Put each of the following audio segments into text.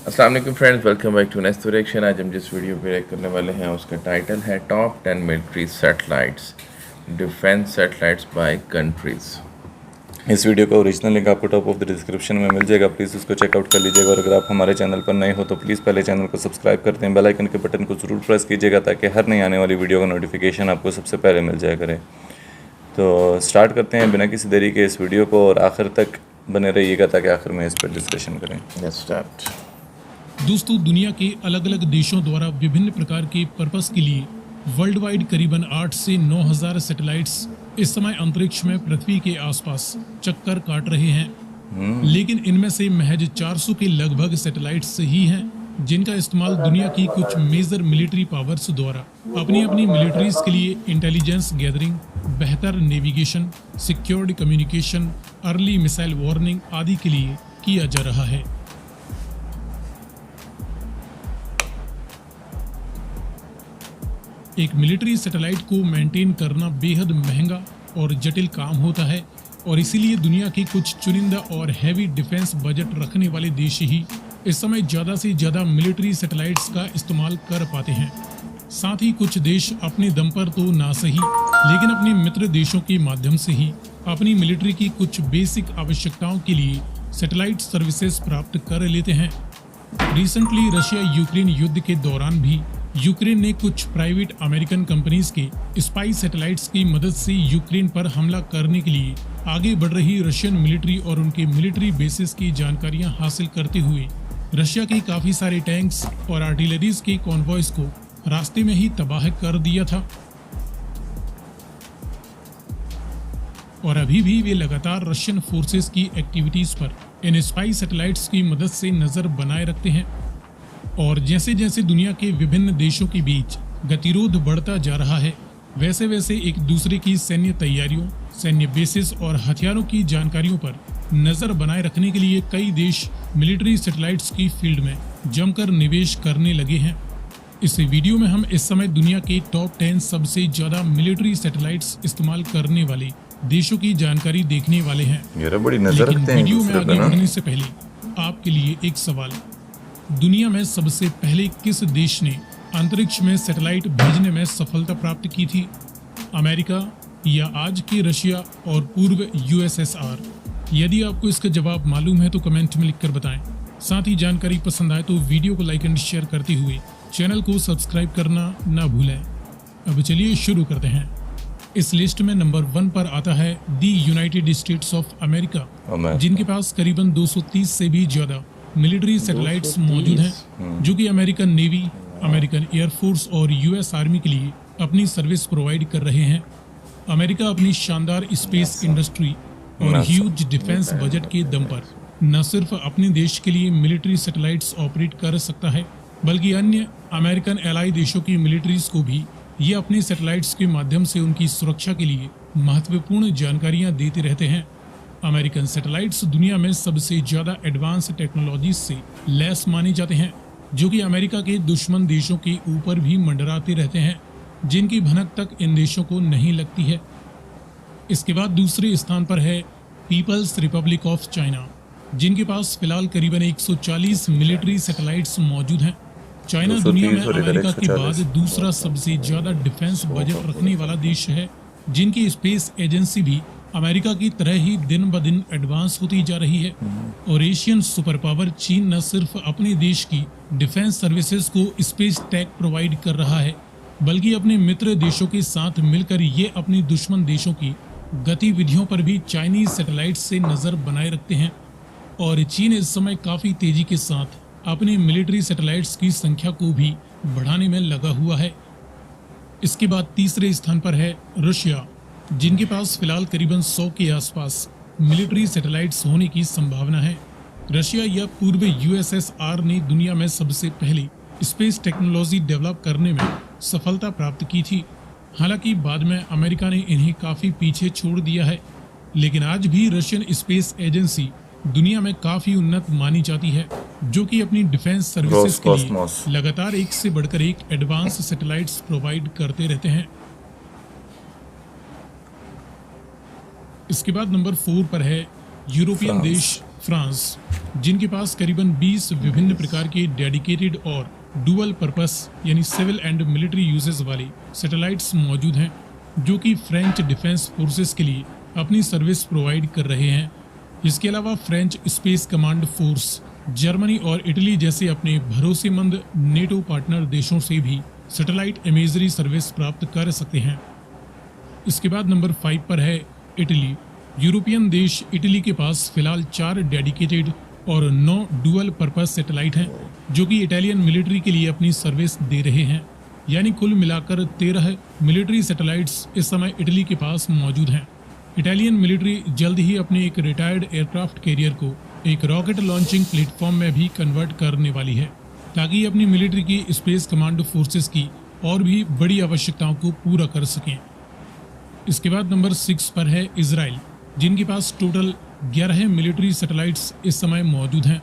अस्सलाम वालेकुम friends, welcome back to next direction. आज हम जिस वीडियो पे रेक करने वाले हैं उसका टाइटल है top 10 military satellites, defence satellites by countries. इस वीडियो का ओरिजिनल लिंक आपको टॉप ऑफ द डिस्क्रिप्शन में मिल जाएगा, प्लीज़ उसको चेकआउट कर लीजिएगा। और अगर आप हमारे चैनल पर नए हो तो प्लीज़ पहले चैनल को सब्सक्राइब करते हैं, बेल आइकन के बटन को ज़रूर प्रेस कीजिएगा ताकि हर नई आने वाली वीडियो का नोटिफिकेशन आपको सबसे पहले मिल जाया करे। तो स्टार्ट करते हैं बिना किसी देरी के इस वीडियो को, और आखिर तक बने रहिएगा ताकि आखिर में इस पर डिस्कशन करें। Let's start. दोस्तों, दुनिया के अलग अलग देशों द्वारा विभिन्न प्रकार के पर्पस के लिए वर्ल्ड वाइड करीबन 8 से 9,000 सैटेलाइट्स इस समय अंतरिक्ष में पृथ्वी के आसपास चक्कर काट रहे हैं। लेकिन इनमें से महज 400 के लगभग सैटेलाइट्स ही हैं जिनका इस्तेमाल दुनिया की कुछ मेजर मिलिट्री पावर्स द्वारा अपनी अपनी मिलिट्रीज के लिए इंटेलिजेंस गैदरिंग, बेहतर navigation, secured communication, early missile warning आदि के लिए किया जा रहा है। एक मिलिट्री सैटेलाइट को मेंटेन करना बेहद महंगा और जटिल काम होता है, और इसीलिए दुनिया के कुछ चुनिंदा और हैवी डिफेंस बजट रखने वाले देश ही इस समय ज़्यादा से ज़्यादा मिलिट्री सैटेलाइट्स का इस्तेमाल कर पाते हैं। साथ ही कुछ देश अपने दम पर तो ना सही, लेकिन अपने मित्र देशों के माध्यम से ही अपनी मिलिट्री की कुछ बेसिक आवश्यकताओं के लिए सैटेलाइट सर्विसेज प्राप्त कर लेते हैं। रिसेंटली रशिया यूक्रेन युद्ध के दौरान भी यूक्रेन ने कुछ प्राइवेट अमेरिकन कंपनीज के स्पाई सैटेलाइट्स की मदद से यूक्रेन पर हमला करने के लिए आगे बढ़ रही रशियन मिलिट्री और उनके मिलिट्री बेसिस की जानकारियां हासिल करते हुए रशिया के काफी सारे टैंक्स और आर्टिलरीज के कॉन्वॉयज को रास्ते में ही तबाह कर दिया था। और अभी भी वे लगातार रशियन फोर्सेस की एक्टिविटीज पर इन स्पाई सैटेलाइट्स की मदद से नजर बनाए रखते हैं। और जैसे जैसे दुनिया के विभिन्न देशों के बीच गतिरोध बढ़ता जा रहा है, वैसे वैसे एक दूसरे की सैन्य तैयारियों, सैन्य बेसिस और हथियारों की जानकारियों पर नजर बनाए रखने के लिए कई देश मिलिट्री सैटेलाइट्स की फील्ड में जमकर निवेश करने लगे हैं। इस वीडियो में हम इस समय दुनिया के टॉप 10 सबसे ज्यादा मिलिट्री सैटेलाइट्स इस्तेमाल करने वाले देशों की जानकारी देखने वाले हैं। लेकिन वीडियो में आगे बढ़ने से पहले आपके लिए एक सवाल, दुनिया में सबसे पहले किस देश ने अंतरिक्ष में सैटेलाइट भेजने में सफलता प्राप्त की थी? अमेरिका या आज के रशिया और पूर्व यूएसएसआर? यदि आपको इसका जवाब मालूम है तो कमेंट में लिखकर बताएं। साथ ही जानकारी पसंद आए तो वीडियो को लाइक एंड शेयर करते हुए चैनल को सब्सक्राइब करना ना भूलें। अब चलिए शुरू करते हैं। इस लिस्ट में नंबर 1 पर आता है दी यूनाइटेड स्टेट्स ऑफ अमेरिका, जिनके पास करीबन 230 से भी ज्यादा मिलिट्री सैटेलाइट्स मौजूद हैं, जो कि अमेरिकन नेवी, अमेरिकन एयरफोर्स और यूएस आर्मी के लिए अपनी सर्विस प्रोवाइड कर रहे हैं। अमेरिका अपनी शानदार स्पेस इंडस्ट्री और ह्यूज डिफेंस बजट के दम पर न सिर्फ अपने देश के लिए मिलिट्री सैटेलाइट्स ऑपरेट कर सकता है, बल्कि अन्य अमेरिकन एलाई देशों की मिलिट्रीज को भी ये अपनी सैटेलाइट्स के माध्यम से उनकी सुरक्षा के लिए महत्वपूर्ण जानकारियां देते रहते हैं। अमेरिकन सैटेलाइट्स दुनिया में सबसे ज्यादा एडवांस टेक्नोलॉजी से लैस माने जाते हैं, जो कि अमेरिका के दुश्मन देशों के ऊपर भी मंडराते रहते हैं, जिनकी भनक तक इन देशों को नहीं लगती है। इसके बाद दूसरे स्थान पर है पीपल्स रिपब्लिक ऑफ चाइना, जिनके पास फिलहाल करीबन 140 मिलिट्री सैटेलाइट्स मौजूद हैं। चाइना दुनिया में अमेरिका के बाद दूसरा सबसे ज्यादा डिफेंस बजट रखने वाला देश है, जिनकी स्पेस एजेंसी भी अमेरिका की तरह ही दिन ब दिन एडवांस होती जा रही है। और एशियन सुपर पावर चीन न सिर्फ अपने देश की डिफेंस सर्विसेज को स्पेस टेक प्रोवाइड कर रहा है, बल्कि अपने मित्र देशों के साथ मिलकर ये अपनी दुश्मन देशों की गतिविधियों पर भी चाइनीज सैटेलाइट से नजर बनाए रखते हैं। और चीन इस समय काफी तेजी के साथ अपने मिलिट्री सैटेलाइट्स की संख्या को भी बढ़ाने में लगा हुआ है। इसके बाद तीसरे स्थान पर है रशिया, जिनके पास फिलहाल करीबन 100 के आसपास मिलिट्री सैटेलाइट्स होने की संभावना है। रशिया या पूर्व यूएसएसआर ने दुनिया में सबसे पहले स्पेस टेक्नोलॉजी डेवलप करने में सफलता प्राप्त की थी। हालांकि बाद में अमेरिका ने इन्हें काफी पीछे छोड़ दिया है, लेकिन आज भी रशियन स्पेस एजेंसी दुनिया में काफी उन्नत मानी जाती है, जो कि अपनी डिफेंस सर्विसेज के लिए लगातार एक से बढ़कर एक एडवांस सैटेलाइट्स प्रोवाइड करते रहते हैं। इसके बाद नंबर 4 पर है यूरोपियन देश फ्रांस, जिनके पास करीबन 20 विभिन्न प्रकार के डेडिकेटेड और डुअल पर्पस यानी सिविल एंड मिलिट्री यूजेस वाले सैटेलाइट्स मौजूद हैं, जो कि फ्रेंच डिफेंस फोर्सेस के लिए अपनी सर्विस प्रोवाइड कर रहे हैं। इसके अलावा French space command force Germany और इटली जैसे अपने भरोसेमंद नेटो पार्टनर देशों से भी सैटेलाइट इमेजरी सर्विस प्राप्त कर सकते हैं। इसके बाद नंबर 5 पर है इटली। यूरोपियन देश इटली के पास फिलहाल 4 डेडिकेटेड और 9 डुअल पर्पस सैटेलाइट हैं, जो कि इटालियन मिलिट्री के लिए अपनी सर्विस दे रहे हैं। यानी कुल मिलाकर 13 मिलिट्री सैटेलाइट्स इस समय इटली के पास मौजूद हैं। इटालियन मिलिट्री जल्द ही अपने एक रिटायर्ड एयरक्राफ्ट कैरियर को एक रॉकेट लॉन्चिंग प्लेटफॉर्म में भी कन्वर्ट करने वाली है, ताकि अपनी मिलिट्री की स्पेस कमांड फोर्सेस की और भी बड़ी आवश्यकताओं को पूरा कर सकें। इसके बाद नंबर 6 पर है इजराइल, जिनके पास टोटल 11 मिलिट्री सैटेलाइट्स इस समय मौजूद हैं।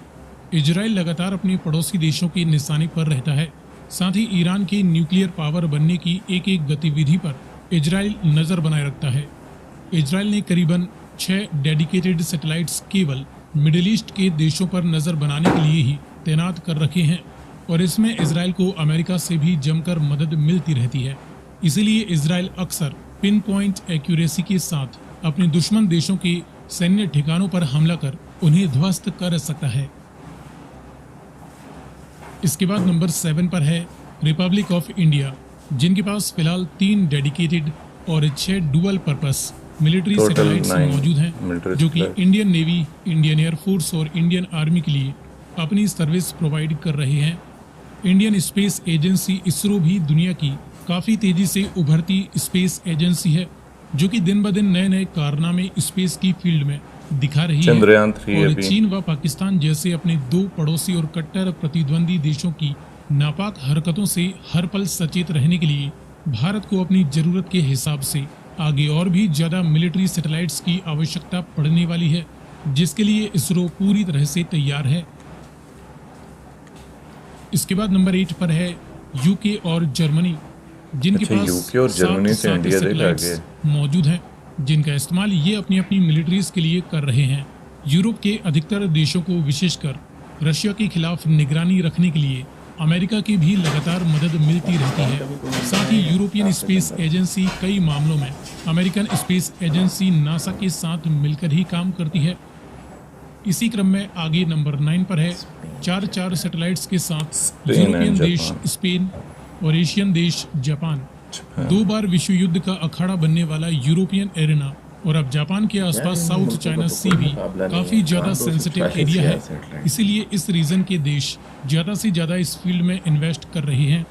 इजराइल लगातार अपने पड़ोसी देशों के निशाने पर रहता है। साथ ही ईरान के न्यूक्लियर पावर बनने की एक एक गतिविधि पर इजराइल नज़र बनाए रखता है। इजराइल ने करीबन 6 डेडिकेटेड सैटेलाइट्स केवल मिडिल ईस्ट के देशों पर नज़र बनाने के लिए ही तैनात कर रखे हैं, और इसमें इजराइल को अमेरिका से भी जमकर मदद मिलती रहती है। इसीलिए इजराइल अक्सर पिन पॉइंट एक्यूरेसी के साथ अपने दुश्मन देशों के सैन्य ठिकानों पर हमला कर उन्हें ध्वस्त कर सकता है। इसके बाद नंबर 7 पर है रिपब्लिक ऑफ इंडिया, जिनके पास फिलहाल 3 डेडिकेटेड और 6 डुअल पर्पस मिलिट्री सैटेलाइट्स मौजूद हैं, जो कि इंडियन नेवी, इंडियन एयरफोर्स और इंडियन आर्मी के लिए अपनी सर्विस प्रोवाइड कर रहे हैं। इंडियन स्पेस एजेंसी इसरो भी दुनिया की काफ़ी तेज़ी से उभरती स्पेस एजेंसी है, जो कि दिन ब दिन नए नए कारनामे स्पेस की फील्ड में दिखा रही है। चंद्रयान 3 और अभी चीन व पाकिस्तान जैसे अपने 2 पड़ोसी और कट्टर प्रतिद्वंदी देशों की नापाक हरकतों से हर पल सचेत रहने के लिए भारत को अपनी ज़रूरत के हिसाब से आगे और भी ज़्यादा मिलिट्री सैटेलाइट्स की आवश्यकता पड़ने वाली है, जिसके लिए इसरो पूरी तरह से तैयार है। इसके बाद नंबर 8 पर है यूके और जर्मनी, जिनके पास यूके और जर्मनी से 7 इंडिया देखा सैटेलाइट्स मौजूद हैं, जिनका इस्तेमाल ये अपनी अपनी मिलिट्रीज के लिए कर रहे हैं। यूरोप के अधिकतर देशों को, विशेषकर रशिया के खिलाफ निगरानी रखने के लिए अमेरिका की भी लगातार मदद मिलती रहती है। साथ ही यूरोपियन स्पेस एजेंसी कई मामलों में अमेरिकन स्पेस एजेंसी नासा के साथ मिलकर ही काम करती है। इसी क्रम में आगे नंबर 9 पर है 4 सैटेलाइट्स के साथ यूरोपियन देश स्पेन और एशियन देश जापान। 2 बार विश्व युद्ध का अखाड़ा बनने वाला यूरोपियन एरिना और अब जापान के आसपास साउथ चाइना सी भी काफ़ी ज़्यादा सेंसिटिव एरिया है। इसीलिए इस रीजन के देश ज़्यादा से ज़्यादा इस फील्ड में इन्वेस्ट कर रहे हैं।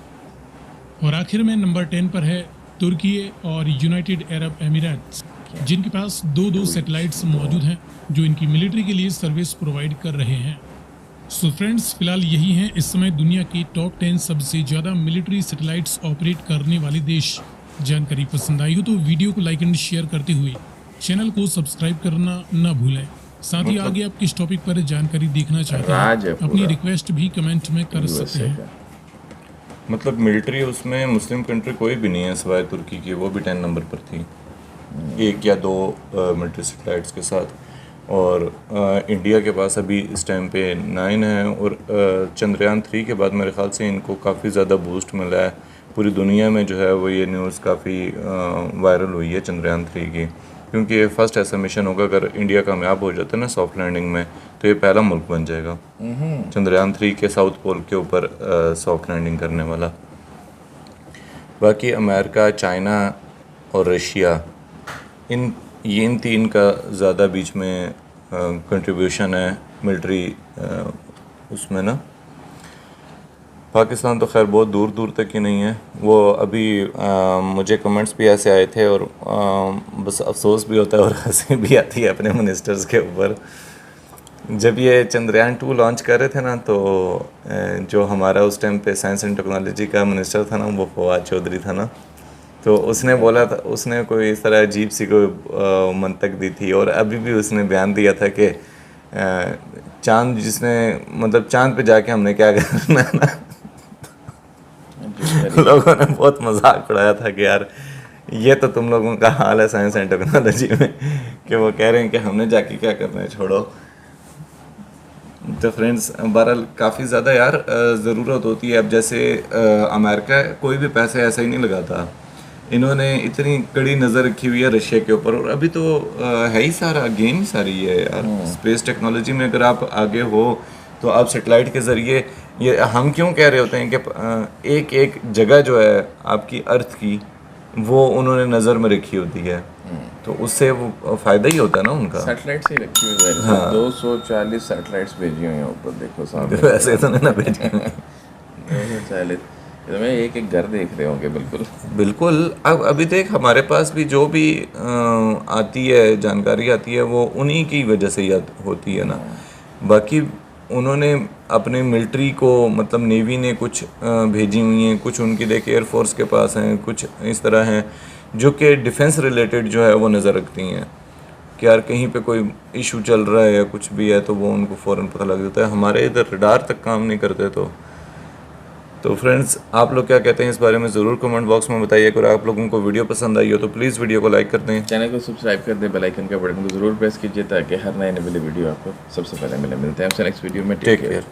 और आखिर में नंबर 10 पर है तुर्की और यूनाइटेड अरब एमिरेट्स, जिनके पास 2 सैटेलाइट्स मौजूद हैं, जो इनकी मिलिट्री के लिए सर्विस प्रोवाइड कर रहे हैं। सो फ्रेंड्स, फिलहाल यही हैं इस समय दुनिया के टॉप 10 सबसे ज़्यादा मिलिट्री सैटेलाइट्स ऑपरेट करने वाले देश। जानकारी पसंद आई हो तो वीडियो को लाइक एंड शेयर करते हुए चैनल को सब्सक्राइब करना न भूलें। साथ ही आगे आप किस टॉपिक पर जानकारी देखना चाहते हैं, अपनी रिक्वेस्ट भी कमेंट में कर सकते हैं। मतलब मिलिट्री उसमें मुस्लिम कंट्री कोई भी नहीं है सिवाय तुर्की की, वो भी 10 नंबर पर थी, 1 या 2 मिलिट्री सैटेलाइट्स के साथ। और इंडिया के पास अभी इस टाइम पे 9 है, और चंद्रयान 3 के बाद मेरे ख्याल से इनको काफ़ी ज़्यादा बूस्ट मिला है। पूरी दुनिया में जो है वो ये न्यूज़ काफ़ी वायरल हुई है चंद्रयान 3 की, क्योंकि ये फर्स्ट ऐसा मिशन होगा, अगर इंडिया कामयाब हो जाता है ना सॉफ्ट लैंडिंग में, तो ये पहला मुल्क बन जाएगा चंद्रयान 3 के साउथ पोल के ऊपर सॉफ्ट लैंडिंग करने वाला। बाकी अमेरिका, चाइना और रशिया, इन 3 का ज़्यादा बीच में कंट्रीब्यूशन है मिलिट्री उसमें ना। पाकिस्तान तो खैर बहुत दूर दूर तक ही नहीं है। वो अभी मुझे कमेंट्स भी ऐसे आए थे, और बस अफसोस भी होता है और हंसी भी आती है अपने मिनिस्टर्स के ऊपर। जब ये चंद्रयान 2 लॉन्च कर रहे थे ना, तो जो हमारा उस टाइम पे साइंस एंड टेक्नोलॉजी का मिनिस्टर था ना, वो फवाद चौधरी था ना, तो उसने बोला था, उसने कोई इस तरह अजीब सी कोई मंतक दी थी, और अभी भी उसने बयान दिया था कि चांद जिसने, मतलब चांद पे जाके हमने क्या करना है ना। लोगों ने बहुत मजाक उड़ाया था कि यार ये तो तुम लोगों का हाल है साइंस एंड टेक्नोलॉजी में, कि वो कह रहे हैं कि हमने जाके क्या करना है, छोड़ो। तो फ्रेंड्स बहरहाल काफ़ी ज़्यादा यार ज़रूरत होती है। अब जैसे अमेरिका कोई भी पैसे ऐसा ही नहीं लगाता, इन्होंने इतनी कड़ी नज़र रखी हुई है रशिया के ऊपर, और अभी तो है ही सारा गेम ही सारी है यार। स्पेस टेक्नोलॉजी में अगर आप आगे हो तो आप सेटेलाइट के ज़रिए, ये हम क्यों कह रहे होते हैं कि एक एक जगह जो है आपकी अर्थ की वो उन्होंने नज़र में रखी होती है, तो उससे वो फ़ायदा ही होता है ना उनका। सैटेलाइट से ही रखी हुई है। हाँ। 240 सैटेलाइट्स भेजी हुई हैं ऊपर, देखो सामने। वैसे तो नहीं ना भेजे। 240, तो मैं एक एक घर देख रहे होंगे बिल्कुल। बिल्कुल। अब अभी देख हमारे पास भी जो भी आती है जानकारी आती है वो उन्हीं की वजह से ही होती है ना। बाकी उन्होंने अपने मिलिट्री को, मतलब नेवी ने कुछ भेजी हुई हैं, कुछ उनकी देख एयरफोर्स के पास हैं, कुछ इस तरह हैं जो कि डिफेंस रिलेटेड जो है वो नज़र रखती हैं कि यार कहीं पे कोई इशू चल रहा है या कुछ भी है तो वो उनको फ़ौरन पता लग जाता है। हमारे इधर रडार तक काम नहीं करते। तो फ्रेंड्स आप लोग क्या कहते हैं इस बारे में ज़रूर कमेंट बॉक्स में बताइए। अगर आप लोगों को वीडियो पसंद आई हो तो प्लीज़ वीडियो को लाइक कर दें, चैनल को सब्सक्राइब कर दें, बेल आइकन का बटन को ज़रूर प्रेस कीजिए ताकि हर नए वीडियो आपको सबसे पहले मिलते हैं आपसे नेक्स्ट वीडियो में। Take care.